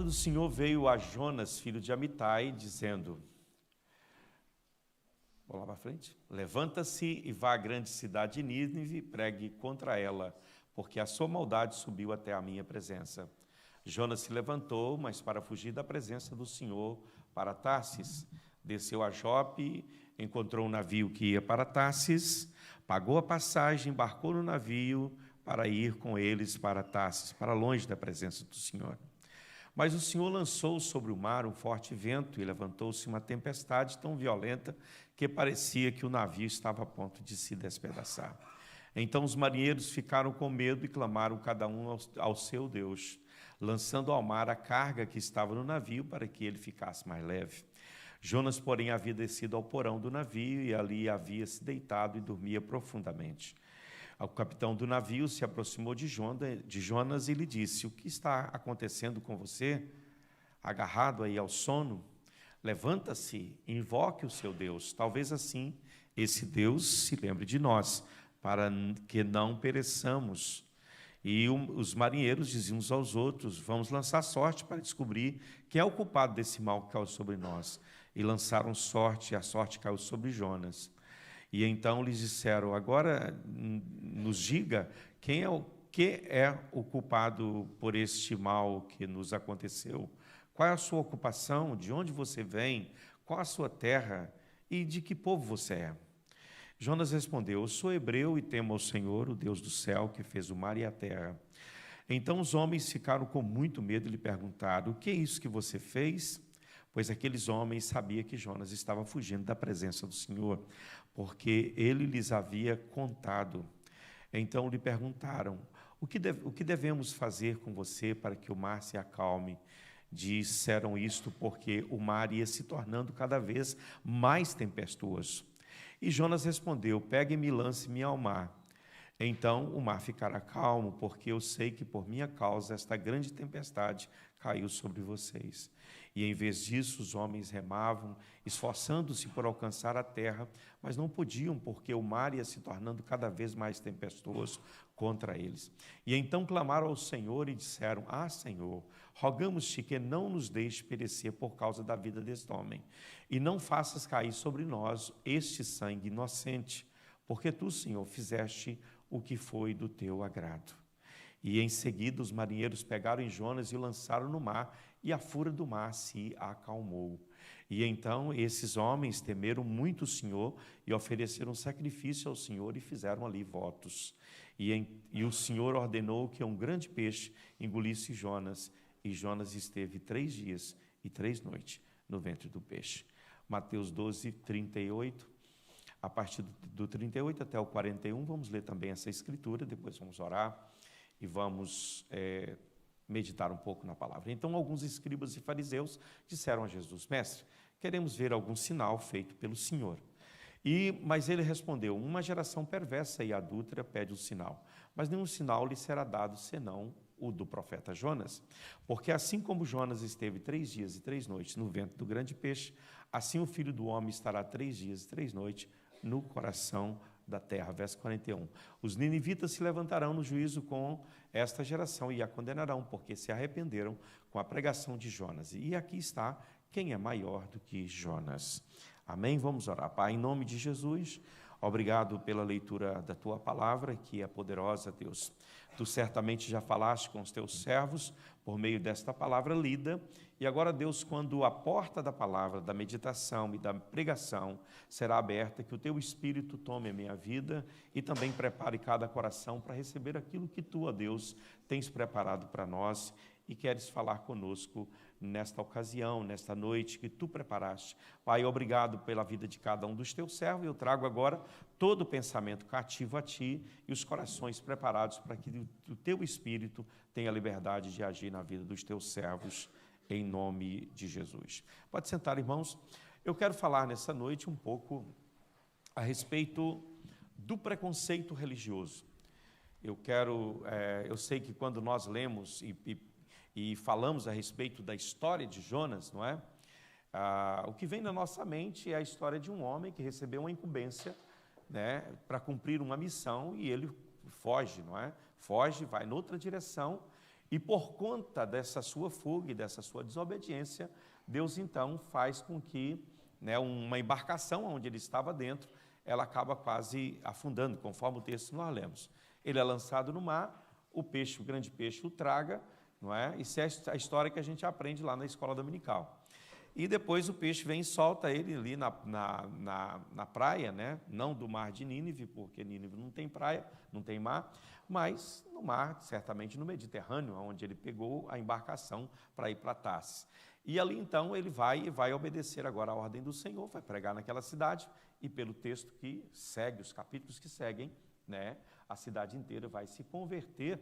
do Senhor veio a Jonas, filho de Amitai, dizendo, vou lá para frente, levanta-se e vá à grande cidade de Nínive, pregue contra ela, porque a sua maldade subiu até a minha presença. Jonas se levantou, mas para fugir da presença do Senhor, para Tarsis, desceu a Jope, encontrou um navio que ia para Tarsis, pagou a passagem, embarcou no navio para ir com eles para Tarsis, para longe da presença do Senhor. Mas o Senhor lançou sobre o mar um forte vento e levantou-se uma tempestade tão violenta que parecia que o navio estava a ponto de se despedaçar. Então os marinheiros ficaram com medo e clamaram cada um ao seu Deus, lançando ao mar a carga que estava no navio para que ele ficasse mais leve. Jonas, porém, havia descido ao porão do navio e ali havia se deitado e dormia profundamente. O capitão do navio se aproximou de Jonas e lhe disse, o que está acontecendo com você? Agarrado aí ao sono? Levanta-se, invoque o seu Deus. Talvez assim esse Deus se lembre de nós, para que não pereçamos. E os marinheiros diziam uns aos outros, vamos lançar sorte para descobrir quem é o culpado desse mal que caiu sobre nós. E lançaram sorte, e a sorte caiu sobre Jonas. E então lhes disseram, agora nos diga quem é o culpado por este mal que nos aconteceu. Qual é a sua ocupação? De onde você vem? Qual a sua terra? E de que povo você é? Jonas respondeu, eu sou hebreu e temo ao Senhor, o Deus do céu, que fez o mar e a terra. Então os homens ficaram com muito medo e lhe perguntaram, o que é isso que você fez? Pois aqueles homens sabiam que Jonas estava fugindo da presença do Senhor, porque ele lhes havia contado. Então lhe perguntaram, o que devemos fazer com você para que o mar se acalme? Disseram isto porque o mar ia se tornando cada vez mais tempestuoso. E Jonas respondeu, pegue-me e lance-me ao mar. Então o mar ficará calmo, porque eu sei que por minha causa esta grande tempestade caiu sobre vocês. E em vez disso, os homens remavam, esforçando-se por alcançar a terra, mas não podiam, porque o mar ia se tornando cada vez mais tempestuoso contra eles. E então clamaram ao Senhor e disseram, Senhor, rogamos-te que não nos deixe perecer por causa da vida deste homem, e não faças cair sobre nós este sangue inocente, porque tu, Senhor, fizeste o que foi do teu agrado. E em seguida os marinheiros pegaram em Jonas e o lançaram no mar, e a fúria do mar se acalmou. E então esses homens temeram muito o Senhor e ofereceram sacrifício ao Senhor e fizeram ali votos. E o Senhor ordenou que um grande peixe engolisse Jonas, e Jonas esteve 3 dias e 3 noites no ventre do peixe. Mateus 12, 38, a partir do 38 até o 41, vamos ler também essa escritura, depois vamos orar e vamos meditar um pouco na palavra. Então, alguns escribas e fariseus disseram a Jesus, mestre, queremos ver algum sinal feito pelo Senhor. Mas ele respondeu, uma geração perversa e adúltera pede um sinal, mas nenhum sinal lhe será dado, senão o do profeta Jonas. Porque assim como Jonas esteve 3 dias e 3 noites no ventre do grande peixe, assim o Filho do Homem estará 3 dias e 3 noites no coração da terra. Verso 41. Os ninivitas se levantarão no juízo com esta geração e a condenarão, porque se arrependeram com a pregação de Jonas. E aqui está quem é maior do que Jonas. Amém? Vamos orar. Pai, em nome de Jesus, obrigado pela leitura da Tua palavra, que é poderosa, Deus. Tu certamente já falaste com os Teus servos por meio desta palavra lida, e agora, Deus, quando a porta da palavra, da meditação e da pregação será aberta, que o Teu Espírito tome a minha vida e também prepare cada coração para receber aquilo que Tu, ó Deus, tens preparado para nós e queres falar conosco nesta ocasião, nesta noite que Tu preparaste. Pai, obrigado pela vida de cada um dos Teus servos. Eu trago agora todo o pensamento cativo a Ti e os corações preparados para que o Teu Espírito tenha liberdade de agir na vida dos Teus servos, em nome de Jesus. Pode sentar, irmãos. Eu quero falar nessa noite um pouco a respeito do preconceito religioso. Eu sei que quando nós lemos e falamos a respeito da história de Jonas, não é? O que vem na nossa mente é a história de um homem que recebeu uma incumbência, né, para cumprir uma missão, e ele foge, não é? Foge, vai noutra direção, E por conta dessa sua fuga e dessa sua desobediência, Deus então faz com que, né, uma embarcação onde ele estava dentro, ela acaba quase afundando, conforme o texto que nós lemos. Ele é lançado no mar, o grande peixe o traga, não é? Isso é a história que a gente aprende lá na escola dominical. E depois o peixe vem e solta ele ali na praia, né? Não do mar de Nínive, porque Nínive não tem praia, não tem mar, mas no mar, certamente no Mediterrâneo, onde ele pegou a embarcação para ir para Tarsis. E ali então ele vai obedecer agora a ordem do Senhor, vai pregar naquela cidade, e pelo texto que segue, os capítulos que seguem, né? A cidade inteira vai se converter.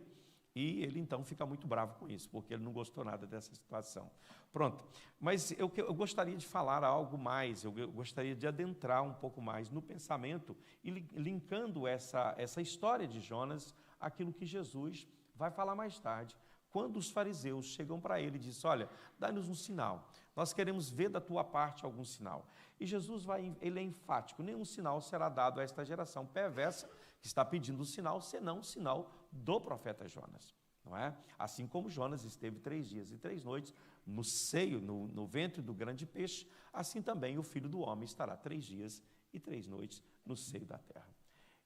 E ele então fica muito bravo com isso, porque ele não gostou nada dessa situação. Pronto, mas eu gostaria de falar algo mais, eu gostaria de adentrar um pouco mais no pensamento e linkando essa história de Jonas, aquilo que Jesus vai falar mais tarde, quando os fariseus chegam para ele e dizem, olha, dá-nos um sinal, nós queremos ver da tua parte algum sinal. E Jesus ele é enfático, nenhum sinal será dado a esta geração perversa, que está pedindo um sinal, senão o sinal do profeta Jonas, não é? Assim como Jonas esteve 3 dias e 3 noites no seio, no ventre do grande peixe, assim também o Filho do Homem estará 3 dias e 3 noites no seio da terra.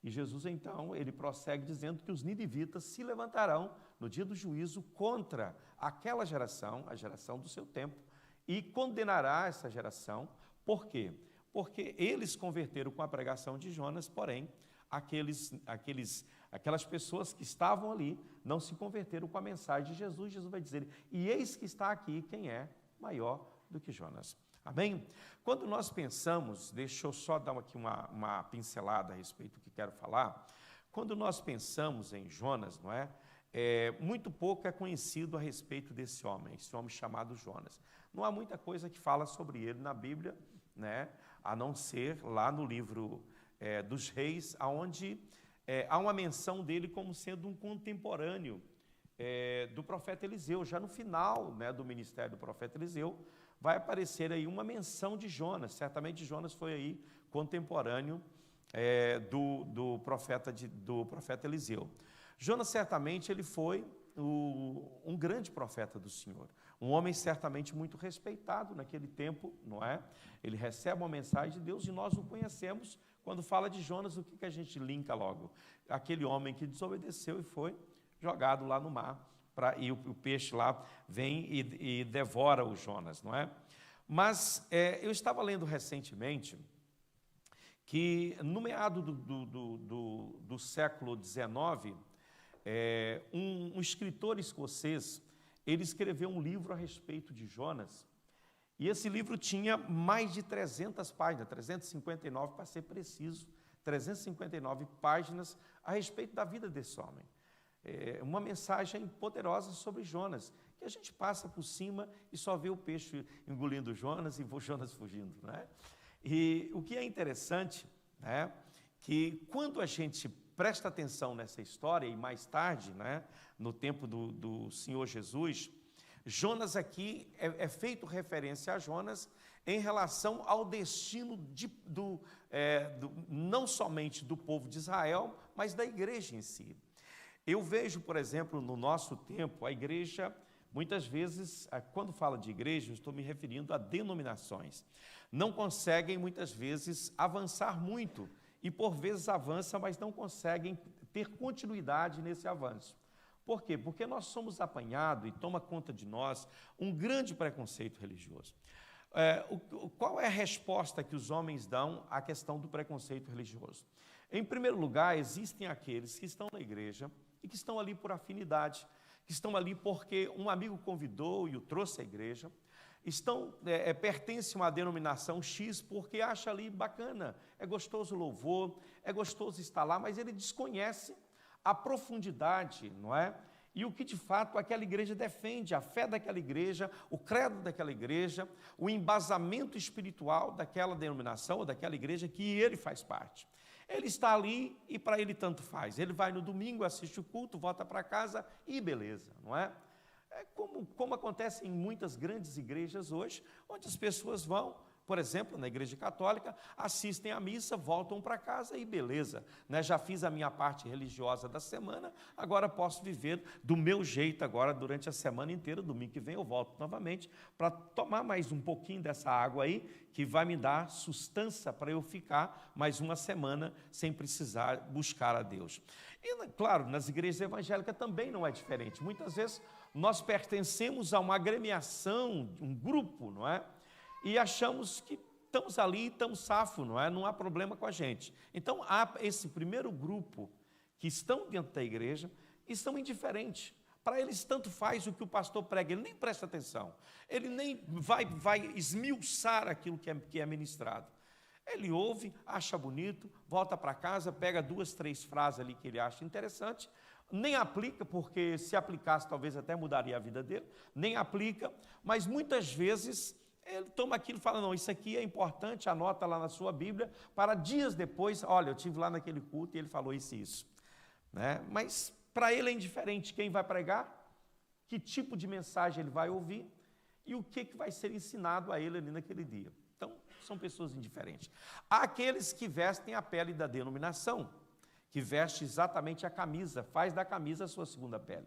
E Jesus, então, ele prossegue dizendo que os ninivitas se levantarão no dia do juízo contra aquela geração, a geração do seu tempo, e condenará essa geração. Por quê? Porque eles converteram com a pregação de Jonas, porém, aquelas pessoas que estavam ali não se converteram com a mensagem de Jesus. Jesus vai dizer, e eis que está aqui quem é maior do que Jonas. Amém? Quando nós pensamos, deixa eu só dar aqui uma pincelada a respeito do que quero falar. Quando nós pensamos em Jonas, não é? Muito pouco é conhecido a respeito desse homem, esse homem chamado Jonas. Não há muita coisa que fala sobre ele na Bíblia, né? A não ser lá no livro dos Reis, onde há uma menção dele como sendo um contemporâneo do profeta Eliseu. Já no final, né, do ministério do profeta Eliseu, vai aparecer aí uma menção de Jonas. Certamente Jonas foi aí contemporâneo do profeta Eliseu. Jonas certamente ele foi um grande profeta do Senhor, um homem certamente muito respeitado naquele tempo, não é? Ele recebe uma mensagem de Deus e nós o conhecemos. Quando fala de Jonas, o que a gente linka logo? Aquele homem que desobedeceu e foi jogado lá no mar, e o peixe lá vem e devora o Jonas, não é? Mas eu estava lendo recentemente que no meado do século XIX, um escritor escocês, ele escreveu um livro a respeito de Jonas, e esse livro tinha mais de 300 páginas, 359 para ser preciso, 359 páginas a respeito da vida desse homem. Uma mensagem poderosa sobre Jonas, que a gente passa por cima e só vê o peixe engolindo Jonas e o Jonas fugindo, né? E o que é interessante, né, que quando a gente presta atenção nessa história, e mais tarde, né, no tempo do Senhor Jesus, Jonas aqui é feito referência a Jonas em relação ao destino não somente do povo de Israel, mas da igreja em si. Eu vejo, por exemplo, no nosso tempo, a igreja, muitas vezes, quando falo de igreja, eu estou me referindo a denominações. Não conseguem, muitas vezes, avançar muito, e por vezes avançam, mas não conseguem ter continuidade nesse avanço. Por quê? Porque nós somos apanhados e toma conta de nós um grande preconceito religioso. Qual é a resposta que os homens dão à questão do preconceito religioso? Em primeiro lugar, existem aqueles que estão na igreja e que estão ali por afinidade, que estão ali porque um amigo convidou e o trouxe à igreja, pertencem a uma denominação X porque acha ali bacana, é gostoso o louvor, é gostoso estar lá, mas ele desconhece a profundidade, não é? E o que de fato aquela igreja defende, a fé daquela igreja, o credo daquela igreja, o embasamento espiritual daquela denominação ou daquela igreja que ele faz parte. Ele está ali e para ele tanto faz. Ele vai no domingo, assiste o culto, volta para casa e beleza, não é? Como acontece em muitas grandes igrejas hoje, onde as pessoas vão, por exemplo, na Igreja Católica, assistem à missa, voltam para casa e beleza, né? Já fiz a minha parte religiosa da semana, agora posso viver do meu jeito agora durante a semana inteira. Domingo que vem eu volto novamente para tomar mais um pouquinho dessa água aí, que vai me dar sustância para eu ficar mais uma semana sem precisar buscar a Deus. E, claro, nas igrejas evangélicas também não é diferente. Muitas vezes nós pertencemos a uma agremiação, um grupo, não é? E achamos que estamos ali, estamos safo, não é? Não há problema com a gente. Então, há esse primeiro grupo que estão dentro da igreja e são indiferentes. Para eles, tanto faz o que o pastor prega, ele nem presta atenção. Ele nem vai esmiuçar aquilo que é ministrado. Ele ouve, acha bonito, volta para casa, pega 2, 3 frases ali que ele acha interessante, nem aplica, porque se aplicasse talvez até mudaria a vida dele, nem aplica, mas muitas vezes ele toma aquilo e fala, não, isso aqui é importante, anota lá na sua Bíblia, para dias depois, olha, eu estive lá naquele culto e ele falou isso, né? Mas para ele é indiferente quem vai pregar, que tipo de mensagem ele vai ouvir e o que vai ser ensinado a ele ali naquele dia. Então, são pessoas indiferentes. Há aqueles que vestem a pele da denominação, que veste exatamente a camisa, faz da camisa a sua segunda pele.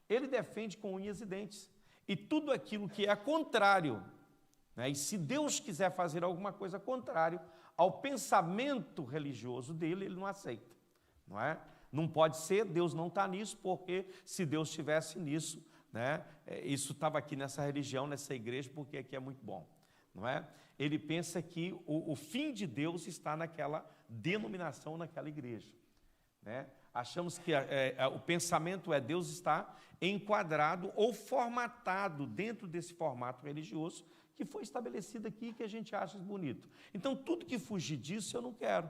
Ele defende com unhas e dentes. E tudo aquilo que é contrário, né, e se Deus quiser fazer alguma coisa contrária ao pensamento religioso dele, ele não aceita, não é? Não pode ser, Deus não está nisso, porque se Deus estivesse nisso, né, isso estava aqui nessa religião, nessa igreja, porque aqui é muito bom, não é? Ele pensa que o fim de Deus está naquela denominação, naquela igreja, né? Achamos que o pensamento é Deus está enquadrado ou formatado dentro desse formato religioso que foi estabelecido aqui, que a gente acha bonito. Então, tudo que fugir disso, eu não quero.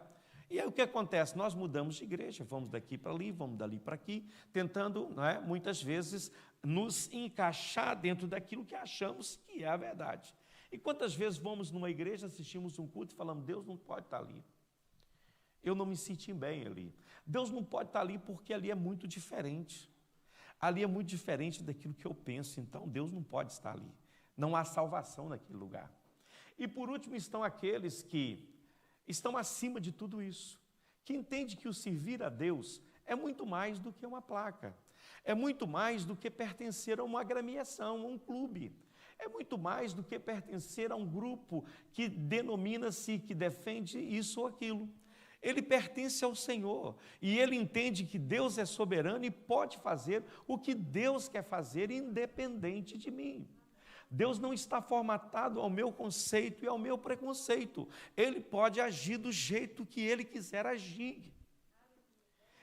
E aí o que acontece? Nós mudamos de igreja, vamos daqui para ali, vamos dali para aqui, tentando, não é, muitas vezes, nos encaixar dentro daquilo que achamos que é a verdade. E quantas vezes vamos numa igreja, assistimos um culto e falamos, Deus não pode estar ali. Eu não me senti bem ali. Deus não pode estar ali porque ali é muito diferente. Ali é muito diferente daquilo que eu penso, então Deus não pode estar ali. Não há salvação naquele lugar. E por último estão aqueles que estão acima de tudo isso, que entendem que o servir a Deus é muito mais do que uma placa, é muito mais do que pertencer a uma agremiação, a um clube, é muito mais do que pertencer a um grupo que denomina-se, que defende isso ou aquilo. Ele pertence ao Senhor e ele entende que Deus é soberano e pode fazer o que Deus quer fazer independente de mim. Deus não está formatado ao meu conceito e ao meu preconceito. Ele pode agir do jeito que Ele quiser agir.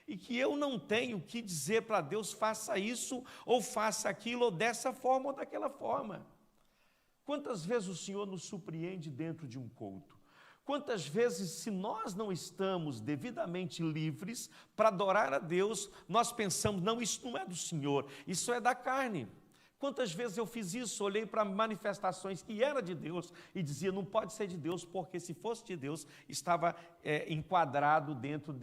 E que eu não tenho que dizer para Deus, faça isso, ou faça aquilo, ou dessa forma, ou daquela forma. Quantas vezes o Senhor nos surpreende dentro de um culto? Quantas vezes, se nós não estamos devidamente livres para adorar a Deus, nós pensamos, não, isso não é do Senhor, isso é da carne. Quantas vezes eu fiz isso, olhei para manifestações que era de Deus e dizia, não pode ser de Deus, porque se fosse de Deus, estava enquadrado dentro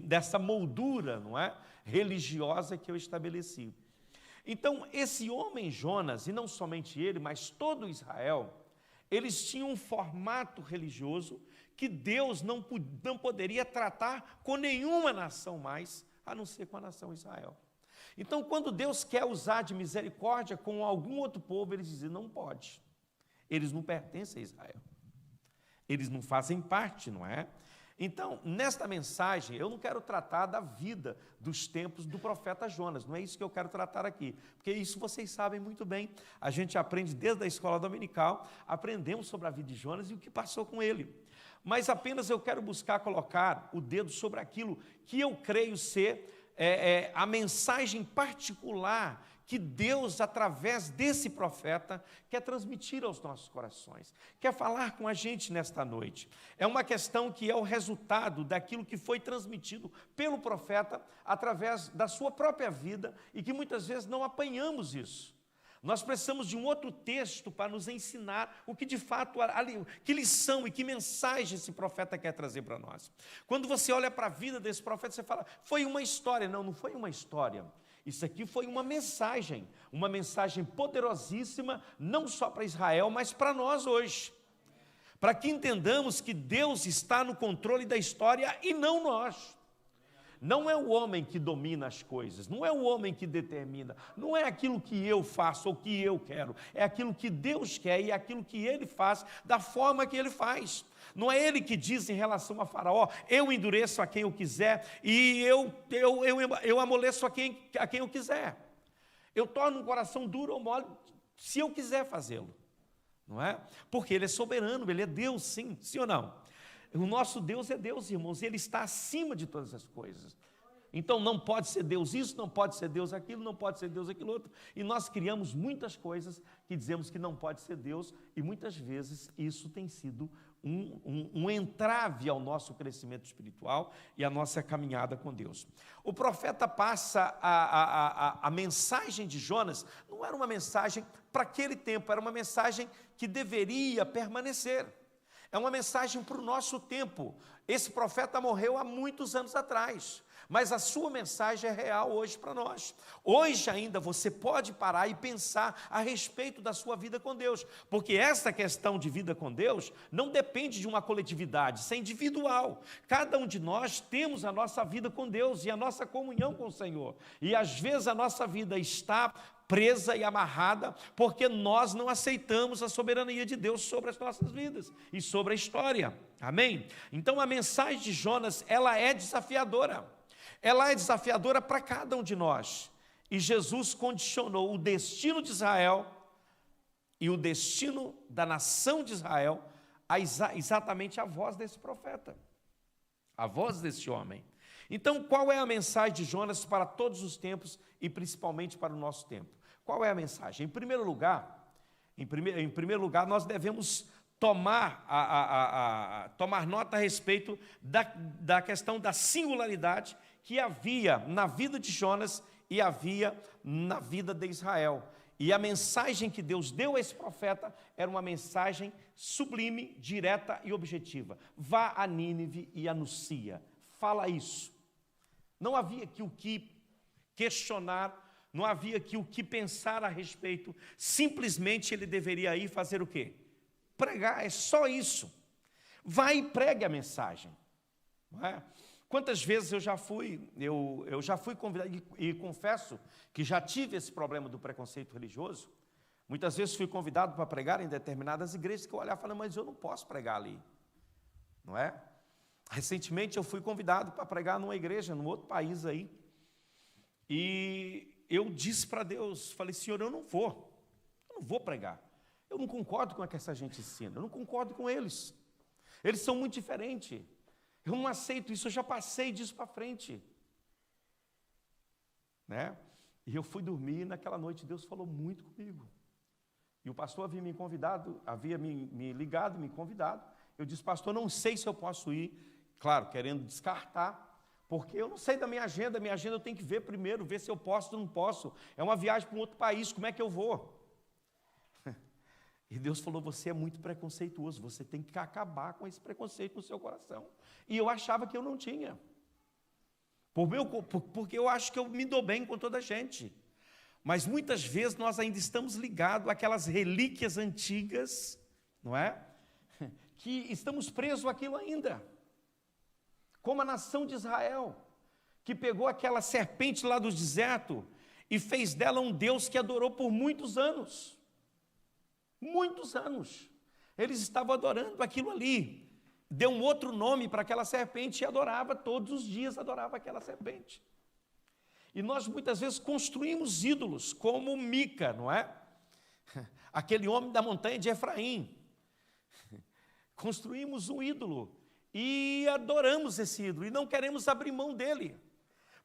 dessa moldura, não é? Religiosa que eu estabeleci. Então, esse homem Jonas, e não somente ele, mas todo Israel, eles tinham um formato religioso que Deus não poderia tratar com nenhuma nação mais, a não ser com a nação Israel. Então, quando Deus quer usar de misericórdia com algum outro povo, eles dizem, não pode. Eles não pertencem a Israel. Eles não fazem parte, não é? Então, nesta mensagem, eu não quero tratar da vida dos tempos do profeta Jonas, não é isso que eu quero tratar aqui, porque isso vocês sabem muito bem. A gente aprende desde a escola dominical, aprendemos sobre a vida de Jonas e o que passou com ele. Mas apenas eu quero buscar colocar o dedo sobre aquilo que eu creio ser a mensagem particular que Deus, através desse profeta, quer transmitir aos nossos corações, quer falar com a gente nesta noite. É uma questão que é o resultado daquilo que foi transmitido pelo profeta através da sua própria vida e que muitas vezes não apanhamos isso. Nós precisamos de um outro texto para nos ensinar o que de fato, que lição e que mensagem esse profeta quer trazer para nós. Quando você olha para a vida desse profeta, você fala, foi uma história. Não, não foi uma história. Isso aqui foi uma mensagem poderosíssima, não só para Israel, mas para nós hoje. Para que entendamos que Deus está no controle da história e não nós. Não é o homem que domina as coisas, não é o homem que determina, não é aquilo que eu faço ou que eu quero, é aquilo que Deus quer e é aquilo que Ele faz da forma que Ele faz. Não é Ele que diz em relação a Faraó, eu endureço a quem eu quiser e eu amoleço a quem eu quiser. Eu torno um coração duro ou mole se eu quiser fazê-lo, não é? Porque Ele é soberano, Ele é Deus, sim ou não? O nosso Deus é Deus, irmãos, Ele está acima de todas as coisas. Então não pode ser Deus isso, não pode ser Deus aquilo, não pode ser Deus aquilo outro. E nós criamos muitas coisas que dizemos que não pode ser Deus, e muitas vezes isso tem sido um entrave ao nosso crescimento espiritual e à nossa caminhada com Deus. O profeta passa a mensagem de Jonas, não era uma mensagem para aquele tempo, era uma mensagem que deveria permanecer. É uma mensagem para o nosso tempo. Esse profeta morreu há muitos anos atrás, mas a sua mensagem é real hoje para nós. Hoje ainda você pode parar e pensar a respeito da sua vida com Deus, porque essa questão de vida com Deus não depende de uma coletividade, isso é individual. Cada um de nós temos a nossa vida com Deus e a nossa comunhão com o Senhor, e às vezes a nossa vida está presa e amarrada, porque nós não aceitamos a soberania de Deus sobre as nossas vidas e sobre a história, amém? Então a mensagem de Jonas, ela é desafiadora para cada um de nós, e Jesus condicionou o destino de Israel e o destino da nação de Israel a exatamente a voz desse profeta, a voz desse homem. Então, qual é a mensagem de Jonas para todos os tempos e principalmente para o nosso tempo? Qual é a mensagem? Em primeiro lugar, nós devemos tomar nota a respeito da questão da singularidade que havia na vida de Jonas e havia na vida de Israel. E a mensagem que Deus deu a esse profeta era uma mensagem sublime, direta e objetiva. Vá a Nínive e anuncia. Fala isso. Não havia aqui o que questionar, não havia aqui o que pensar a respeito, simplesmente ele deveria ir fazer o quê? Pregar, é só isso. Vai e pregue a mensagem. Não é? Quantas vezes eu já fui convidado, e confesso que já tive esse problema do preconceito religioso. Muitas vezes fui convidado para pregar em determinadas igrejas que eu olhava e falava, mas eu não posso pregar ali, não é? Recentemente eu fui convidado para pregar numa igreja, num outro país aí, e eu disse para Deus, falei, Senhor, eu não vou pregar, eu não concordo com o que essa gente ensina, eu não concordo com eles são muito diferentes, eu não aceito isso, eu já passei disso para frente, né? E eu fui dormir, e naquela noite Deus falou muito comigo, e o pastor havia me convidado, havia me ligado, me convidado, eu disse, pastor, não sei se eu posso ir, claro, querendo descartar, porque eu não sei da minha agenda eu tenho que ver primeiro, ver se eu posso ou não posso, é uma viagem para um outro país, como é que eu vou? E Deus falou, você é muito preconceituoso, você tem que acabar com esse preconceito no seu coração, e eu achava que eu não tinha, porque eu acho que eu me dou bem com toda a gente, mas muitas vezes nós ainda estamos ligados àquelas relíquias antigas, não é? Que estamos presos àquilo ainda, como a nação de Israel, que pegou aquela serpente lá do deserto e fez dela um Deus que adorou por muitos anos. Eles estavam adorando aquilo ali, deu um outro nome para aquela serpente e adorava, todos os dias adorava aquela serpente. E nós muitas vezes construímos ídolos, como Mica, não é? Aquele homem da montanha de Efraim. Construímos um ídolo e adoramos esse ídolo e não queremos abrir mão dele,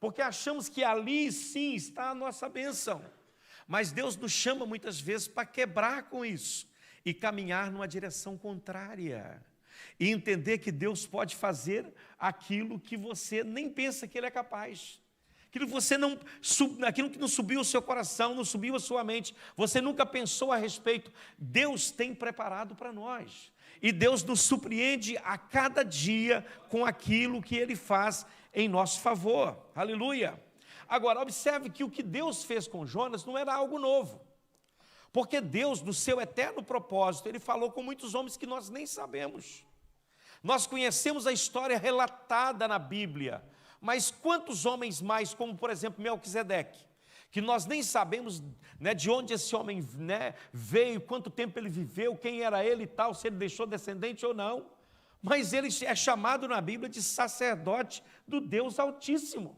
porque achamos que ali sim está a nossa bênção, mas Deus nos chama muitas vezes para quebrar com isso e caminhar numa direção contrária e entender que Deus pode fazer aquilo que você nem pensa que Ele é capaz. Aquilo que não subiu o seu coração, não subiu a sua mente, você nunca pensou a respeito, Deus tem preparado para nós. E Deus nos surpreende a cada dia com aquilo que Ele faz em nosso favor. Aleluia! Agora, observe que o que Deus fez com Jonas não era algo novo. Porque Deus, no seu eterno propósito, Ele falou com muitos homens que nós nem sabemos. Nós conhecemos a história relatada na Bíblia, mas quantos homens mais, como por exemplo Melquisedeque, que nós nem sabemos, né, de onde esse homem, né, veio, quanto tempo ele viveu, quem era ele e tal, se ele deixou descendente ou não, mas ele é chamado na Bíblia de sacerdote do Deus Altíssimo.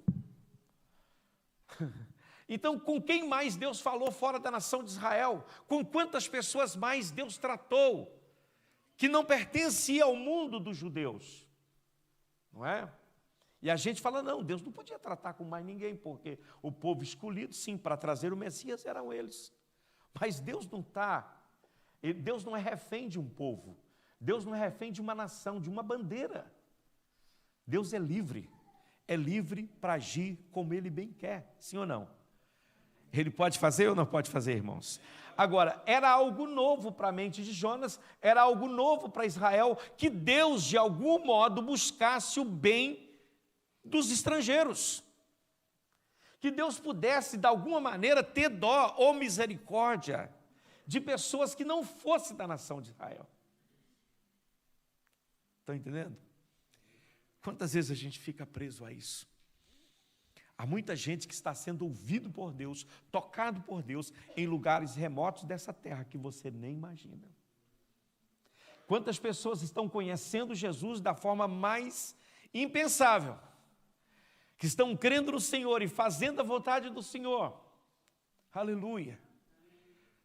Então, com quem mais Deus falou fora da nação de Israel? Com quantas pessoas mais Deus tratou, que não pertencia ao mundo dos judeus? Não é? E a gente fala, não, Deus não podia tratar com mais ninguém, porque o povo escolhido, sim, para trazer o Messias eram eles. Mas Deus não é refém de um povo, Deus não é refém de uma nação, de uma bandeira. Deus é livre para agir como Ele bem quer, sim ou não? Ele pode fazer ou não pode fazer, irmãos? Agora, era algo novo para a mente de Jonas, era algo novo para Israel, que Deus, de algum modo, buscasse o bem dos estrangeiros. Que Deus pudesse, de alguma maneira, ter dó ou misericórdia de pessoas que não fossem da nação de Israel. Estão entendendo? Quantas vezes a gente fica preso a isso? Há muita gente que está sendo ouvido por Deus, tocado por Deus, em lugares remotos dessa terra que você nem imagina. Quantas pessoas estão conhecendo Jesus da forma mais impensável, que estão crendo no Senhor e fazendo a vontade do Senhor. Aleluia.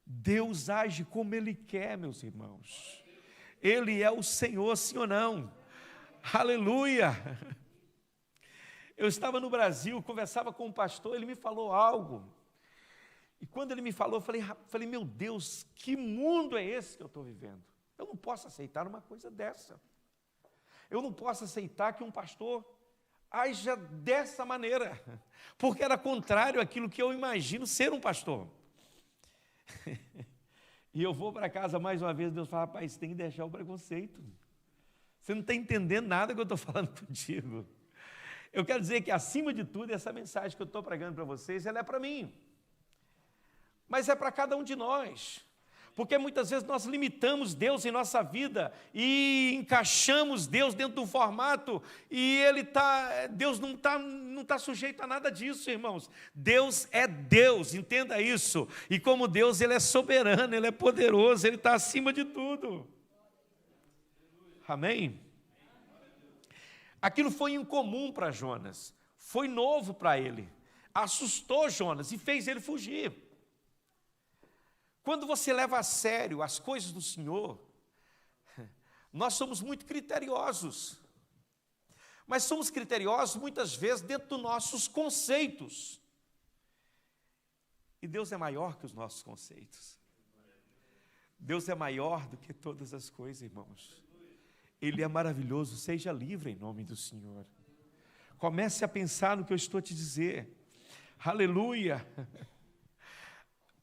Deus age como Ele quer, meus irmãos. Ele é o Senhor, sim ou não? Aleluia. Eu estava no Brasil, conversava com um pastor, ele me falou algo. E quando ele me falou, eu falei, meu Deus, que mundo é esse que eu estou vivendo? Eu não posso aceitar uma coisa dessa. Eu não posso aceitar que um pastor haja dessa maneira, porque era contrário àquilo que eu imagino ser um pastor. E eu vou para casa mais uma vez, Deus fala, rapaz, você tem que deixar o preconceito. Você não está entendendo nada que eu estou falando contigo. Eu quero dizer que, acima de tudo, essa mensagem que eu estou pregando para vocês, ela é para mim. Mas é para cada um de nós. Porque muitas vezes nós limitamos Deus em nossa vida e encaixamos Deus dentro de um formato e Deus não está sujeito a nada disso, irmãos. Deus é Deus, entenda isso. E como Deus, Ele é soberano, Ele é poderoso, Ele está acima de tudo. Amém? Aquilo foi incomum para Jonas, foi novo para ele, assustou Jonas e fez ele fugir. Quando você leva a sério as coisas do Senhor, nós somos muito criteriosos, mas somos criteriosos muitas vezes dentro dos nossos conceitos, e Deus é maior que os nossos conceitos, Deus é maior do que todas as coisas, irmãos. Ele é maravilhoso, seja livre em nome do Senhor. Comece a pensar no que eu estou te dizer. Aleluia.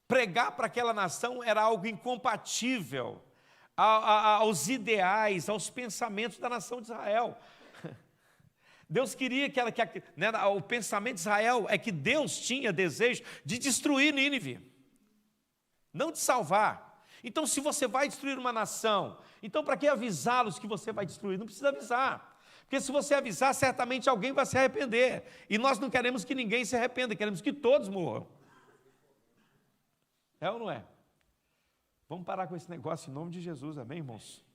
Pregar para aquela nação era algo incompatível aos ideais, aos pensamentos da nação de Israel. Deus queria o pensamento de Israel é que Deus tinha desejo de destruir Nínive, não de salvar. Então, se você vai destruir uma nação, então para que avisá-los que você vai destruir? Não precisa avisar, porque se você avisar, certamente alguém vai se arrepender, e nós não queremos que ninguém se arrependa, queremos que todos morram. É ou não é? Vamos parar com esse negócio em nome de Jesus, amém, irmãos?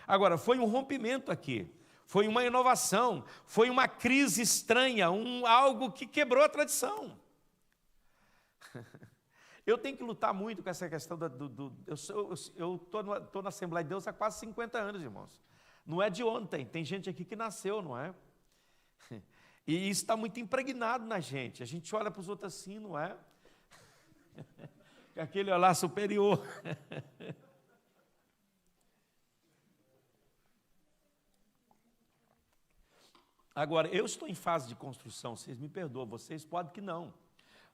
Agora, foi um rompimento aqui, foi uma inovação, foi uma crise estranha, algo que quebrou a tradição. Eu tenho que lutar muito com essa questão eu estou na Assembleia de Deus há quase 50 anos, irmãos. Não é de ontem, tem gente aqui que nasceu, não é? E isso está muito impregnado na gente. A gente olha para os outros assim, não é? Com aquele olhar superior. Agora, eu estou em fase de construção, vocês me perdoam, vocês podem que não.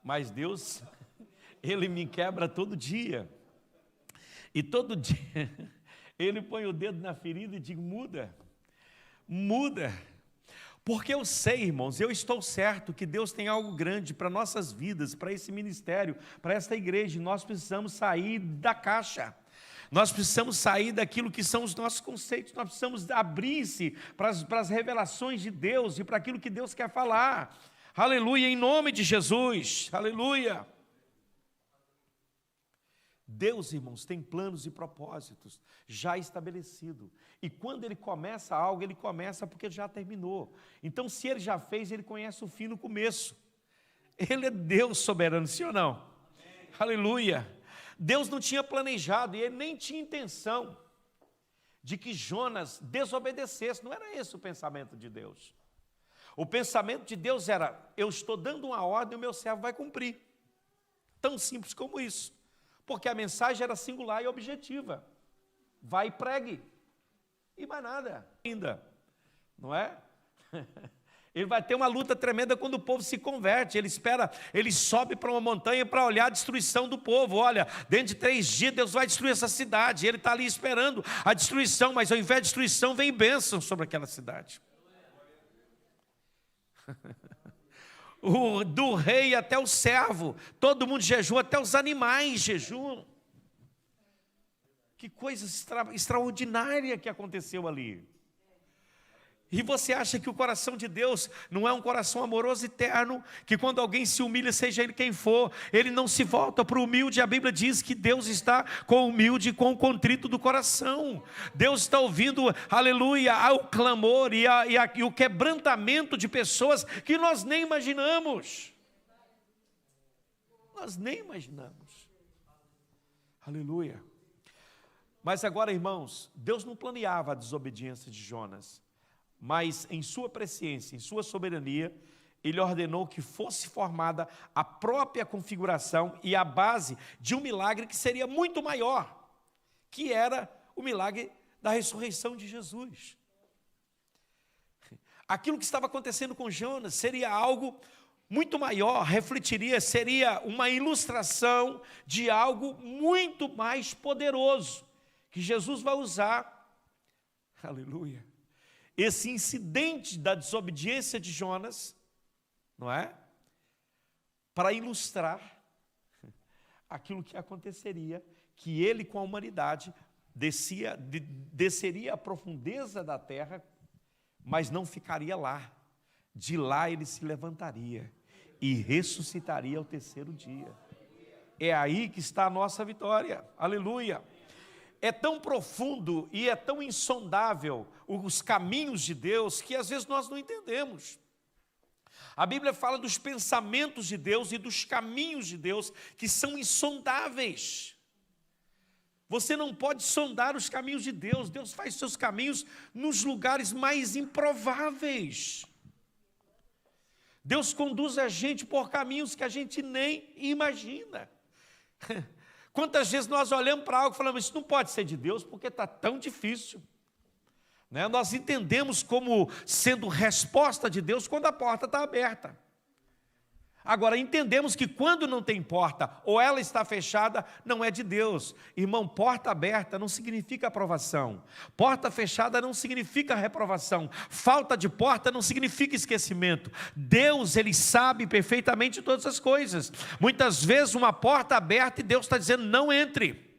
Mas Deus... Ele me quebra todo dia, e todo dia Ele põe o dedo na ferida e diz, muda, Porque eu sei, irmãos, eu estou certo que Deus tem algo grande para nossas vidas, para esse ministério, para esta igreja, e nós precisamos sair da caixa. Nós precisamos sair daquilo que são os nossos conceitos, nós precisamos abrir-se para as revelações de Deus e para aquilo que Deus quer falar. Aleluia, em nome de Jesus, aleluia. Deus, irmãos, tem planos e propósitos já estabelecidos. E quando Ele começa algo, Ele começa porque já terminou. Então, se Ele já fez, Ele conhece o fim no começo. Ele é Deus soberano, sim ou não? Amém. Aleluia. Deus não tinha planejado e Ele nem tinha intenção de que Jonas desobedecesse. Não era esse o pensamento de Deus. O pensamento de Deus era: eu estou dando uma ordem e o meu servo vai cumprir. Tão simples como isso. Porque a mensagem era singular e objetiva. Vai e pregue. E mais nada ainda. Não é? Ele vai ter uma luta tremenda quando o povo se converte. Ele sobe para uma montanha para olhar a destruição do povo. Olha, dentro de 3 dias Deus vai destruir essa cidade. Ele está ali esperando a destruição, mas ao invés de destruição vem bênção sobre aquela cidade. Do rei até o servo, todo mundo jejua, até os animais jejuam. Que coisa extraordinária que aconteceu ali. E você acha que o coração de Deus não é um coração amoroso e terno, que quando alguém se humilha, seja ele quem for, ele não se volta para o humilde? A Bíblia diz que Deus está com o humilde e com o contrito do coração. Deus está ouvindo, aleluia, o clamor e o quebrantamento de pessoas que nós nem imaginamos. Nós nem imaginamos. Aleluia. Mas agora, irmãos, Deus não planeava a desobediência de Jonas. Mas em sua presciência, em sua soberania, Ele ordenou que fosse formada a própria configuração e a base de um milagre que seria muito maior, que era o milagre da ressurreição de Jesus. Aquilo que estava acontecendo com Jonas seria algo muito maior, seria uma ilustração de algo muito mais poderoso, que Jesus vai usar, aleluia, esse incidente da desobediência de Jonas, não é? Para ilustrar aquilo que aconteceria, que ele com a humanidade desceria à profundeza da terra, mas não ficaria lá. De lá ele se levantaria e ressuscitaria ao 3º dia. É aí que está a nossa vitória. Aleluia. É tão profundo e é tão insondável os caminhos de Deus que às vezes nós não entendemos. A Bíblia fala dos pensamentos de Deus e dos caminhos de Deus que são insondáveis. Você não pode sondar os caminhos de Deus. Deus faz seus caminhos nos lugares mais improváveis. Deus conduz a gente por caminhos que a gente nem imagina. Quantas vezes nós olhamos para algo e falamos: isso não pode ser de Deus porque está tão difícil. Né? Nós entendemos como sendo resposta de Deus quando a porta está aberta. Agora, entendemos que quando não tem porta, ou ela está fechada, não é de Deus. Irmão, porta aberta não significa aprovação. Porta fechada não significa reprovação. Falta de porta não significa esquecimento. Deus, Ele sabe perfeitamente todas as coisas. Muitas vezes uma porta aberta e Deus está dizendo: não entre.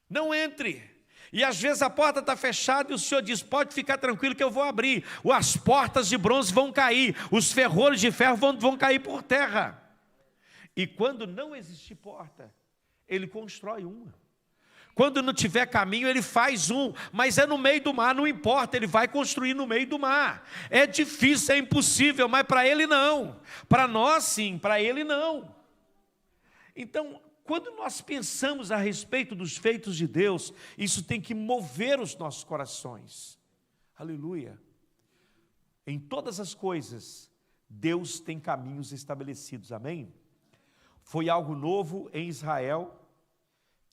Não entre. E às vezes a porta está fechada e o Senhor diz: pode ficar tranquilo que eu vou abrir. As portas de bronze vão cair, os ferrolhos de ferro vão cair por terra. E quando não existir porta, Ele constrói uma. Quando não tiver caminho, Ele faz um, mas é no meio do mar, não importa, Ele vai construir no meio do mar. É difícil, é impossível, mas para Ele não. Para nós sim, para Ele não. Então, quando nós pensamos a respeito dos feitos de Deus, isso tem que mover os nossos corações. Aleluia. Em todas as coisas, Deus tem caminhos estabelecidos, amém? Foi algo novo em Israel,